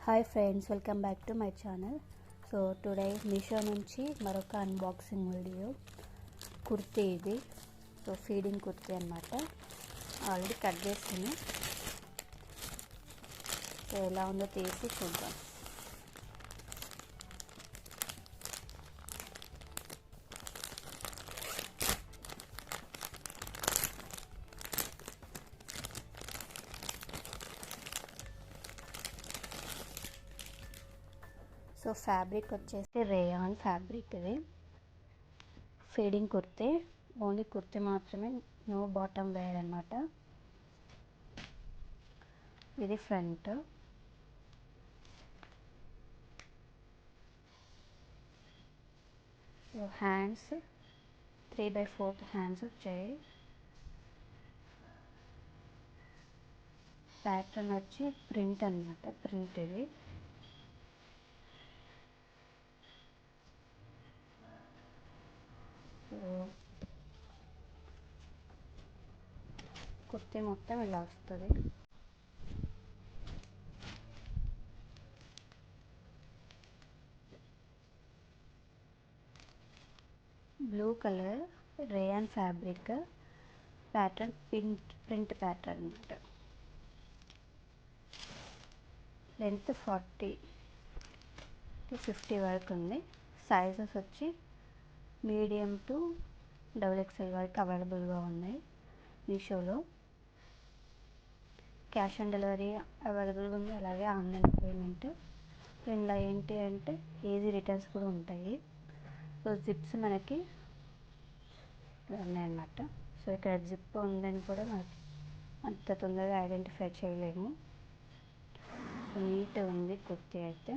Hi friends, welcome back to my channel. So today Meesho నుంచి మరొక unboxing video. Kurti ఇది. So feeding kurti అనమాట. Already cut చేస్తాను. సో ఎలా ఉందో తీసి చూద్దాం. సో ఫ్యాబ్రిక్ వచ్చేసి రేయాన్ ఫ్యాబ్రిక్. ఇది ఫీడింగ్ కుర్తీ, ఓన్లీ కుర్తీ మాత్రమే, నో బాటమ్ వేర్ అనమాట. ఇది ఫ్రంట్. హ్యాండ్స్ 3/4 హ్యాండ్స్ వచ్చాయి. ప్యాటర్న్ వచ్చి ప్రింట్ అనమాట, ప్రింట్. ఇది కుర్తీ మొత్తం ఇలా వస్తుంది. Blue colour rayon fabric, pattern print pattern అనమాట. లెంత్ 40 to 50 వరకు ఉంది. సైజెస్ వచ్చి మీడియం టు XXL వరకు అవైలబుల్గా ఉన్నాయి మీషోలో. క్యాష్ ఆన్ డెలివరీ అవైలబుల్గా ఉంది, అలాగే ఆన్లైన్ పేమెంట్. ఇందులో ఏంటి అంటే ఈజీ రిటర్న్స్ కూడా ఉంటాయి. సో జిప్స్ మనకి ఉన్నాయన్నమాట. సో ఇక్కడ జిప్ ఉందని కూడా మనకి అంత తొందరగా ఐడెంటిఫై చేయలేము. నీట్ ఉంది కుర్తీ అయితే.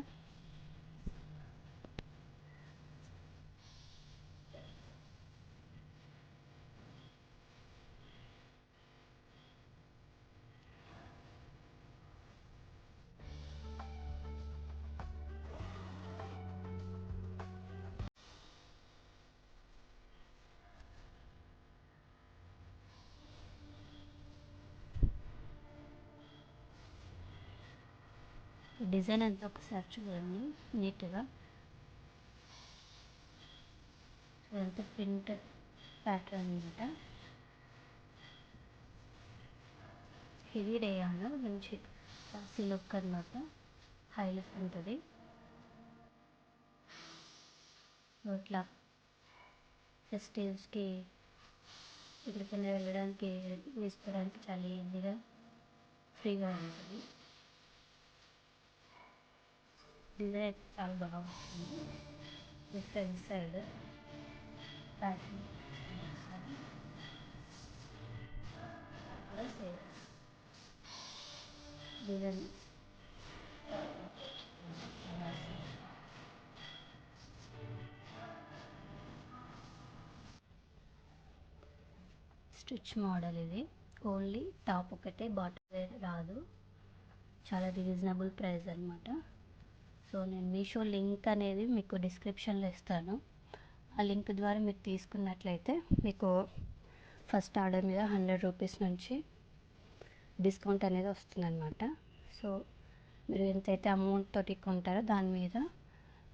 డిజైన్ అంతా ఒకసారి చూడండి, నీట్గా. ఇదంతా ప్రింట్ ప్యాటర్న్ అనమాట. ఇది రేయాన్, మంచి క్లాసీ లుక్ అనమాట. హైలైట్ ఉంటుంది. ఇట్లా ఫెస్టివ్స్కి ఎక్కడికైనా వెళ్ళడానికి వేసుకోవడానికి చాలా ఈజీగా ఫ్రీగా ఉంటుంది. డిజైన్ చాలా బాగా వస్తుంది. ఫ్రంట్ సైడ్ ప్యాటర్న్ కూడా సేమ్ డిజైన్. స్టిచ్ మోడల్ ఇది. ఓన్లీ టాప్ ఒకటే, బాటమ్ వేర్ రాదు. చాలా రీజనబుల్ ప్రైస్ అనమాట. సో నేను మీషో లింక్ అనేది మీకు డిస్క్రిప్షన్లో ఇస్తాను. ఆ లింక్ ద్వారా మీరు తీసుకున్నట్లయితే మీకు ఫస్ట్ ఆర్డర్ మీద 100 రూపీస్ నుంచి డిస్కౌంట్ అనేది వస్తుందన్నమాట. సో మీరు ఎంతైతే అమౌంట్ తోటి కొంటారో దాని మీద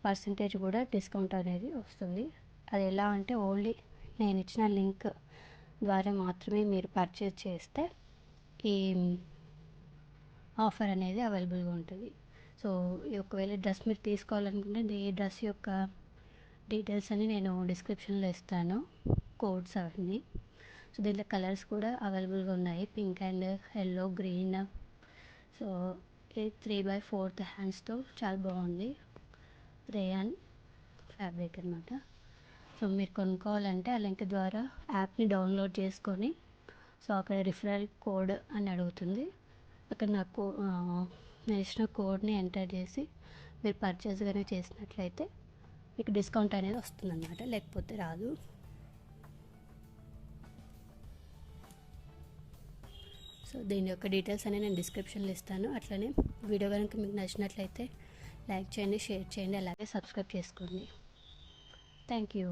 పర్సంటేజ్ కూడా డిస్కౌంట్ అనేది వస్తుంది. అది ఎలా అంటే ఓన్లీ నేను ఇచ్చిన లింక్ ద్వారా మాత్రమే మీరు పర్చేజ్ చేస్తే ఈ ఆఫర్ అనేది అవైలబుల్గా ఉంటుంది. సో ఒకవేళ డ్రెస్ మీరు తీసుకోవాలనుకుంటే ఈ డ్రెస్ యొక్క డీటెయిల్స్ అని నేను డిస్క్రిప్షన్లో ఇస్తాను, కోడ్స్ అవన్నీ. సో దీంట్లో కలర్స్ కూడా అవైలబుల్గా ఉన్నాయి, pink and yellow, green. So ఇది 3/4 హ్యాండ్స్తో చాలా బాగుంది. రేయాన్ ఫ్యాబ్రిక్ అనమాట. సో మీరు కొనుక్కోవాలంటే ఆ లింక్ ద్వారా యాప్ని డౌన్లోడ్ చేసుకొని, సో అక్కడ రిఫరల్ కోడ్ అని అడుగుతుంది. అక్కడ నాకు నేను ఇచ్చిన కోడ్ని ఎంటర్ చేసి మీరు పర్చేస్ కానీ చేసినట్లయితే మీకు డిస్కౌంట్ అనేది వస్తుందన్నమాట, లేకపోతే రాదు. సో దీని యొక్క డీటెయిల్స్ అనేది నేను డిస్క్రిప్షన్లో ఇస్తాను. అట్లనే వీడియో కనుక మీకు నచ్చినట్లయితే లైక్ చేయండి, షేర్ చేయండి, అలాగే సబ్స్క్రైబ్ చేసుకోండి. Thank you.